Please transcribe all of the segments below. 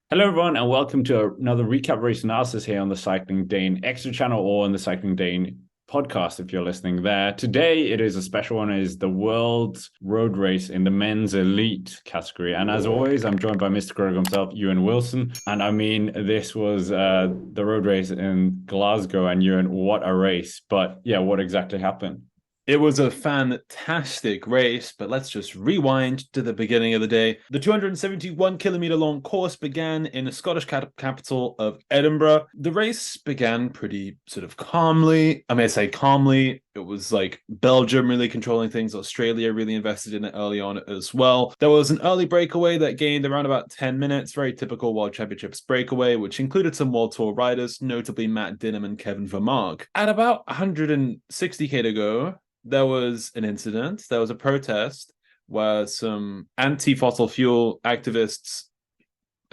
Hello, everyone, and welcome to another recap race analysis here on the Cycling Dane Extra channel or on the Cycling Dane podcast if you're listening there. Today, it is a special one. It is the World's Road Race in the men's elite category. And as always, I'm joined by Mr. Greg himself, Ewan Wilson. And I mean, this was the road race in Glasgow. And Ewan, what a race. But yeah, what exactly happened? It was a fantastic race, but let's just rewind to the beginning of the day. The 271-kilometer long course began in the Scottish capital of Edinburgh. The race began pretty sort of calmly. I may say calmly. It was like Belgium really controlling things. Australia really invested in it early on as well. There was an early breakaway that gained around about 10 minutes, very typical World Championships breakaway, which included some World Tour riders, notably Matt Dinham and Kevin Vermaak. At about 160k to go, there was an incident. There was a protest where some anti-fossil fuel activists,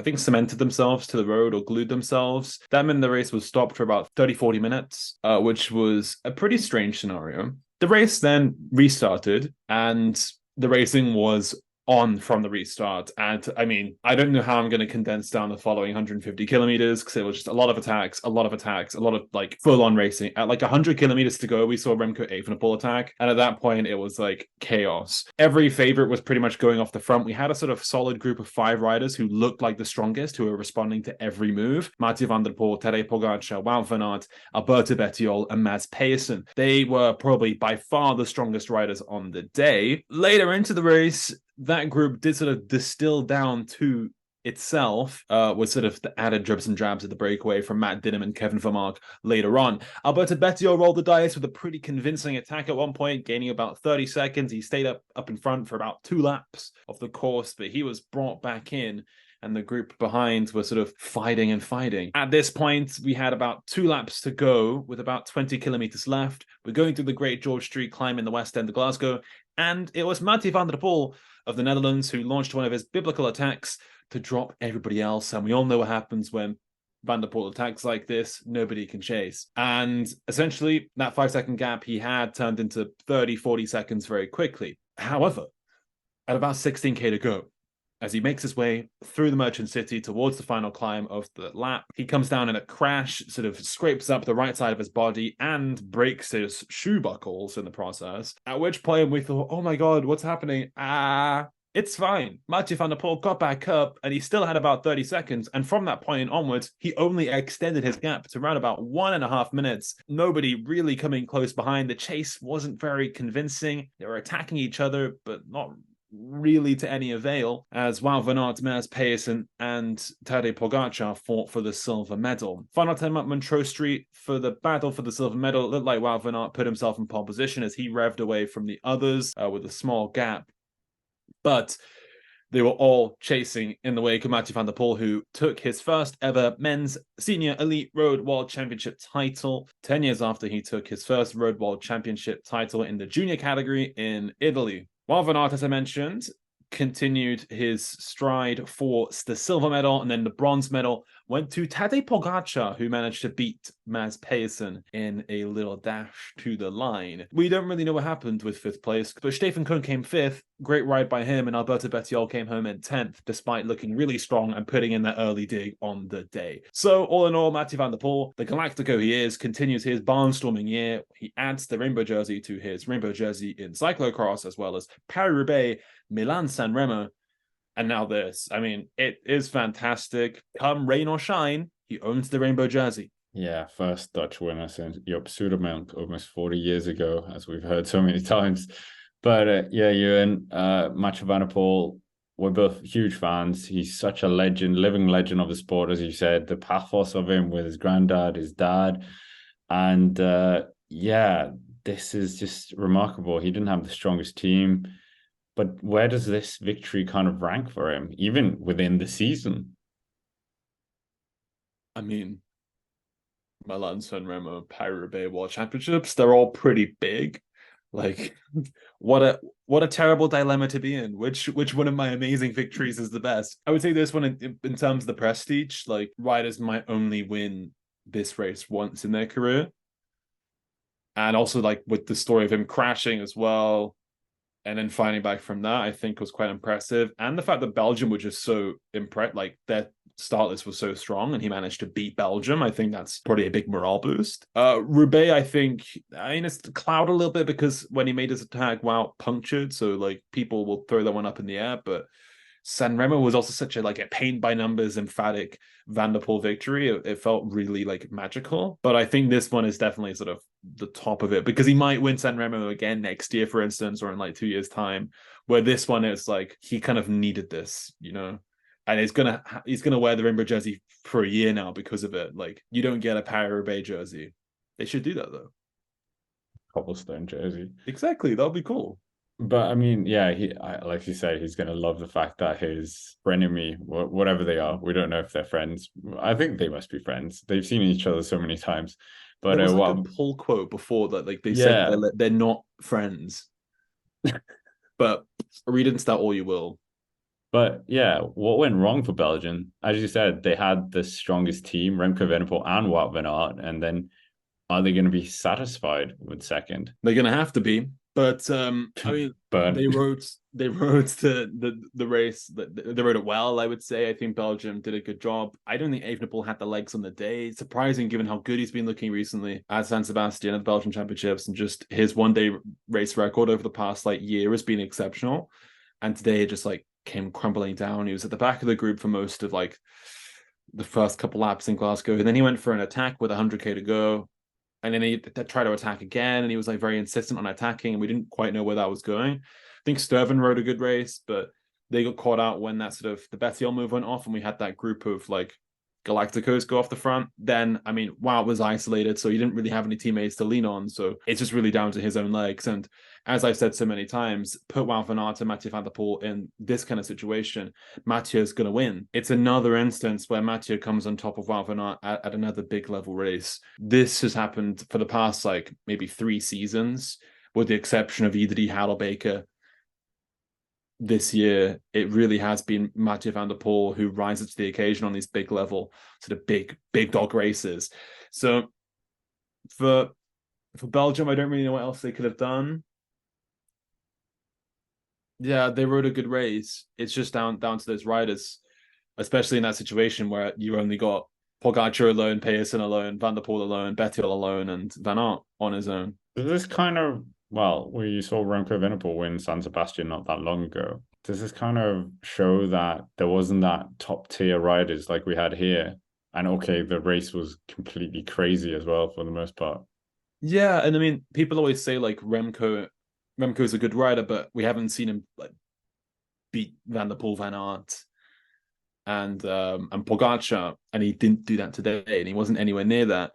I think, cemented themselves to the road or glued themselves. That meant the race was stopped for about 30, 40 minutes, which was a pretty strange scenario. The race then restarted, and the racing was on from the restart. And I mean, I don't know how I'm going to condense down the following 150 kilometers because it was just a lot of attacks, a lot of like full on racing. At like 100 kilometers to go, we saw Remco Evenepoel attack. And at that point, it was like chaos. Every favorite was pretty much going off the front. We had a sort of solid group of 5 riders who looked like the strongest, who were responding to every move. Mathieu van der Poel, Tadej Pogacar, Wout van Aert, Alberto Bettiol, and Mads Pedersen. They were probably by far the strongest riders on the day. Later into the race, that group did sort of distill down to itself with sort of the added dribs and drabs of the breakaway from Matt Dinham and Kevin Vermaak later on. Alberto Bettiol rolled the dice with a pretty convincing attack at one point, gaining about 30 seconds. He stayed up in front for about 2 laps of the course, but he was brought back in and the group behind were sort of fighting and fighting. At this point, we had about 2 laps to go with about 20 kilometers left. We're going through the Great George Street climb in the west end of Glasgow, and it was Mathieu van der Poel of the Netherlands who launched one of his biblical attacks to drop everybody else. And we all know what happens when Van der Poel attacks like this. Nobody can chase. And essentially, that 5-second gap he had turned into 30, 40 seconds very quickly. However, at about 16k to go, as he makes his way through the Merchant City towards the final climb of the lap, he comes down in a crash, sort of scrapes up the right side of his body and breaks his shoe buckles in the process. At which point we thought, oh my God, what's happening? It's fine. Mathieu van der Poel got back up and he still had about 30 seconds. And from that point onwards, he only extended his gap to around about 1.5 minutes. Nobody really coming close behind. The chase wasn't very convincing. They were attacking each other, but not really to any avail, as Wout van Aert, Mads Pedersen, and Tadej Pogacar fought for the silver medal. Final time at Montreux Street for the battle for the silver medal. It looked like Wout van Aert put himself in pole position as he revved away from the others with a small gap. But they were all chasing in the wake of Mathieu van der Poel, who took his first ever men's senior elite road world championship title 10 years after he took his first road world championship title in the junior category in Italy. Wout van Aert, as I mentioned, continued his stride for the silver medal, and then the bronze medal went to Tadej Pogacar, who managed to beat Mads Pedersen in a little dash to the line. We don't really know what happened with 5th place, but Stefan Kuhn came 5th. Great ride by him, and Alberto Bettiol came home in 10th, despite looking really strong and putting in that early dig on the day. So, all in all, Mathieu van der Poel, the Galactico he is, continues his barnstorming year. He adds the rainbow jersey to his rainbow jersey in cyclocross, as well as Paris-Roubaix, Milan-San Remo, and now this. I mean, it is fantastic. Come rain or shine, he owns the rainbow jersey. Yeah, first Dutch winner since Joop Zoetemelk almost 40 years ago, as we've heard so many times. But yeah, Ewan, Mathieu van der Poel, we're both huge fans. He's such a legend, living legend of the sport, as you said. The pathos of him with his granddad, his dad. And yeah, this is just remarkable. He didn't have the strongest team. But where does this victory kind of rank for him, even within the season? I mean, Milan San Remo, Paris-Roubaix World Championships, they're all pretty big. Like, what a terrible dilemma to be in. Which one of my amazing victories is the best? I would say this one in terms of the prestige. Like, riders might only win this race once in their career, and also like with the story of him crashing as well, and then finding back from that, I think was quite impressive. And the fact that Belgium were just so impressed, like their start list was so strong and he managed to beat Belgium. I think that's probably a big morale boost. Roubaix, I mean, it's cloud a little bit because when he made his attack, wow, punctured. So like people will throw that one up in the air, but San Remo was also such a like a paint by numbers emphatic Van der Poel victory. It felt really like magical. But I think this one is definitely sort of the top of it because he might win San Remo again next year, for instance, or in like 2 years' time. Where this one is like he kind of needed this, and he's gonna wear the rainbow jersey for a year now because of it. Like you don't get a Paris-Roubaix jersey. They should do that though. Cobblestone jersey. Exactly, that'll be cool. But I mean, yeah, like you say, he's going to love the fact that his frenemy, whatever they are, we don't know if they're friends. I think they must be friends. They've seen each other so many times. But there was like a pull quote before that, like they said they're not friends. But read into that all you will. But yeah, what went wrong for Belgium? As you said, they had the strongest team, Remco Evenepoel and Wout van Aert, and then are they going to be satisfied with second? They're going to have to be. But I mean, they rode the race. They rode it well, I would say. I think Belgium did a good job. I don't think Evenepoel had the legs on the day. It's surprising given how good he's been looking recently at San Sebastian at the Belgian Championships, and just his one-day race record over the past like year has been exceptional. And today it just like came crumbling down. He was at the back of the group for most of like the first couple laps in Glasgow, and then he went for an attack with 100k to go. And then he tried to attack again, and he was like very insistent on attacking, and we didn't quite know where that was going. I think Sturven rode a good race, but they got caught out when that sort of the Bettiol move went off, and we had that group of like Galacticos go off the front. Then, I mean, Wout was isolated, so he didn't really have any teammates to lean on. So it's just really down to his own legs. And as I've said so many times, put Wout van Aert and Mathieu van der Poel in this kind of situation, Mathieu's going to win. It's another instance where Mathieu comes on top of Wout van Aert at another big level race. This has happened for the past like maybe 3 seasons, with the exception of Idri Harelbeke. This year, it really has been Mathieu van der Poel who rises to the occasion on these big level, sort of big dog races. So for Belgium, I don't really know what else they could have done. Yeah, they rode a good race. It's just down to those riders, especially in that situation where you only got Pogacar alone, Payson alone, Van der Poel alone, Bettiol alone, and Van Aert on his own. Does this kind of, well, we saw Remco Evenepoel win San Sebastian not that long ago. Does this kind of show that there wasn't that top tier riders like we had here? And okay, the race was completely crazy as well for the most part. Yeah, and I mean, people always say like Remco's a good rider, but we haven't seen him like beat Van der Poel, Van Aert, and Pogacar, and he didn't do that today, and he wasn't anywhere near that.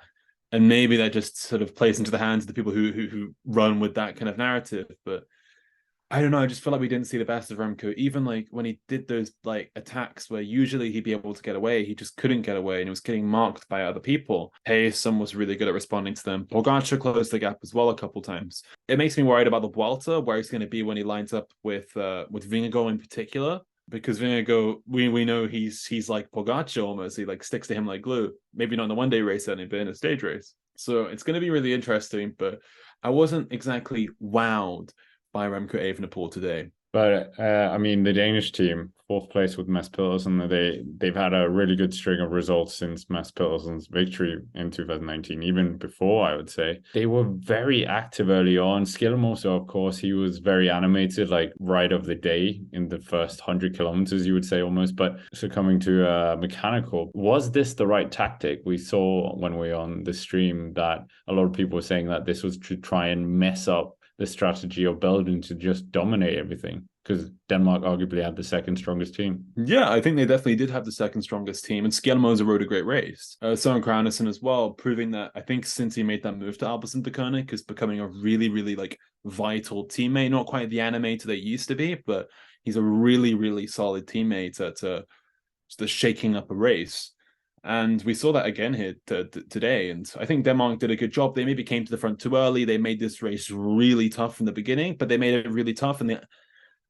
And maybe that just sort of plays into the hands of the people who run with that kind of narrative. But I don't know. I just feel like we didn't see the best of Remco. Even like when he did those like attacks where usually he'd be able to get away, he just couldn't get away, and he was getting marked by other people. Payson was really good at responding to them. Pogacar closed the gap as well a couple times. It makes me worried about the Vuelta, where he's going to be when he lines up with Vingegaard in particular. Because Vingegaard, we know he's like Pogacar almost. He like sticks to him like glue. Maybe not in a one-day race, but in a stage race. So it's going to be really interesting. But I wasn't exactly wowed by Remco Evenepoel today. But I mean, the Danish team, 4th place with Mads Pedersen, they've had a really good string of results since Mads Pedersen's victory in 2019. Even before, I would say they were very active early on. Skjelmose, of course, he was very animated, like ride of the day in the first 100 kilometers, you would say almost. But so coming to mechanical, was this the right tactic? We saw when we were on the stream that a lot of people were saying that this was to try and mess up the strategy of Belgium to just dominate everything, because Denmark arguably had the second strongest team. Yeah, I think they definitely did have the second strongest team, and Skjelmose rode a great race. Søren Kragh as well, proving that I think since he made that move to Alpecin-Deceuninck is becoming a really, really like vital teammate. Not quite the animator they used to be, but he's a really, really solid teammate at just shaking up a race. And we saw that again here today. And I think Denmark did a good job. They maybe came to the front too early. They made this race really tough from the beginning, but they made it really tough. And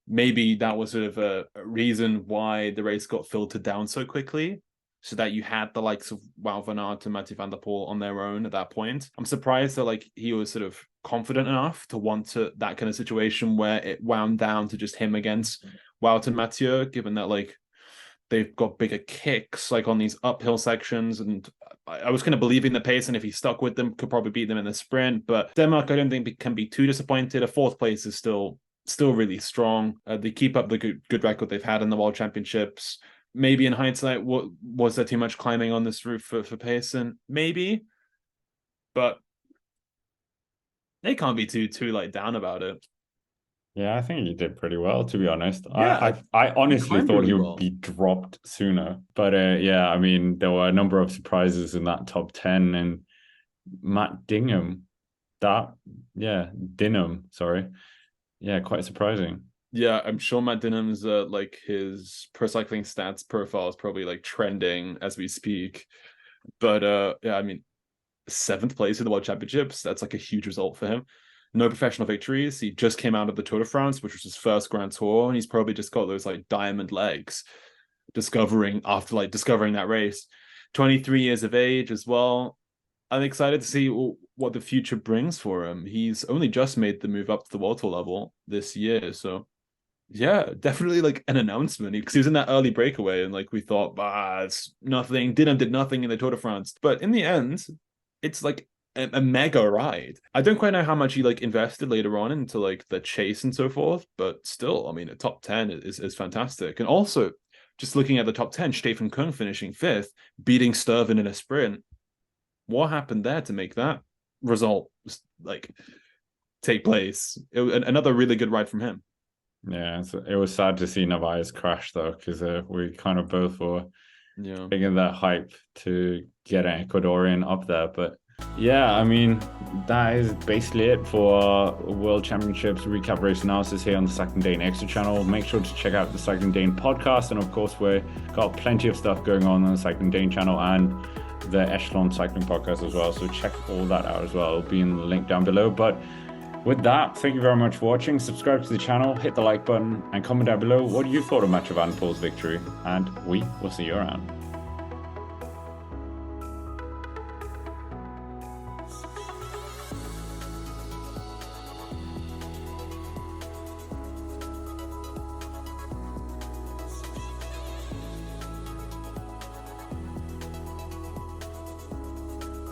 maybe that was sort of a reason why the race got filtered down so quickly, so that you had the likes of Wout van Aert and Mathieu van der Poel on their own at that point. I'm surprised that like he was sort of confident enough to want to that kind of situation where it wound down to just him against Wout and Mathieu, given that like They've got bigger kicks like on these uphill sections, and I was kind of believing the pace, and if he stuck with them, could probably beat them in the sprint. But Denmark, I don't think can be too disappointed. A fourth place is still really strong. They keep up the good record they've had in the World Championships. Maybe in hindsight, was there too much climbing on this route for Payson? Maybe, but they can't be too like down about it. Yeah, I think he did pretty well, to be honest. Yeah, I honestly climbed thought really he would well. be dropped sooner. But yeah, I mean, there were a number of surprises in that top 10, and Matt Dingham, Dinham, sorry. Yeah, quite surprising. Yeah, I'm sure Matt Dinham's like his pro cycling stats profile is probably like trending as we speak. But yeah, I mean, seventh place in the World Championships, that's like a huge result for him. No professional victories. He just came out of the Tour de France, which was his first Grand Tour, and he's probably just got those like diamond legs discovering that race. 23 years of age as well. I'm excited to see what the future brings for him. He's only just made the move up to the World Tour level this year, so yeah, definitely like an announcement because he was in that early breakaway, and like we thought, it's nothing. Did nothing in the Tour de France, but in the end, it's like a mega ride. I don't quite know how much he like invested later on into like the chase and so forth, but still, I mean, a top 10 is fantastic. And also, just looking at the top 10, Stefan Kung finishing fifth, beating Sturven in a sprint. What happened there to make that result like take place? Another really good ride from him. Yeah, so it was sad to see Narvaez crash though, because we kind of both were taking that hype to get an Ecuadorian up there. But yeah, I mean, that is basically it for our World Championships recap race analysis here on the Cycling Dane Extra channel. Make sure to check out the Cycling Dane podcast, and of course, we've got plenty of stuff going on the Cycling Dane channel and the Echelon Cycling podcast as well. So check all that out as well. It'll be in the link down below. But with that, thank you very much for watching. Subscribe to the channel, hit the like button, and comment down below what you thought of Mathieu van der Poel's victory. And we will see you around.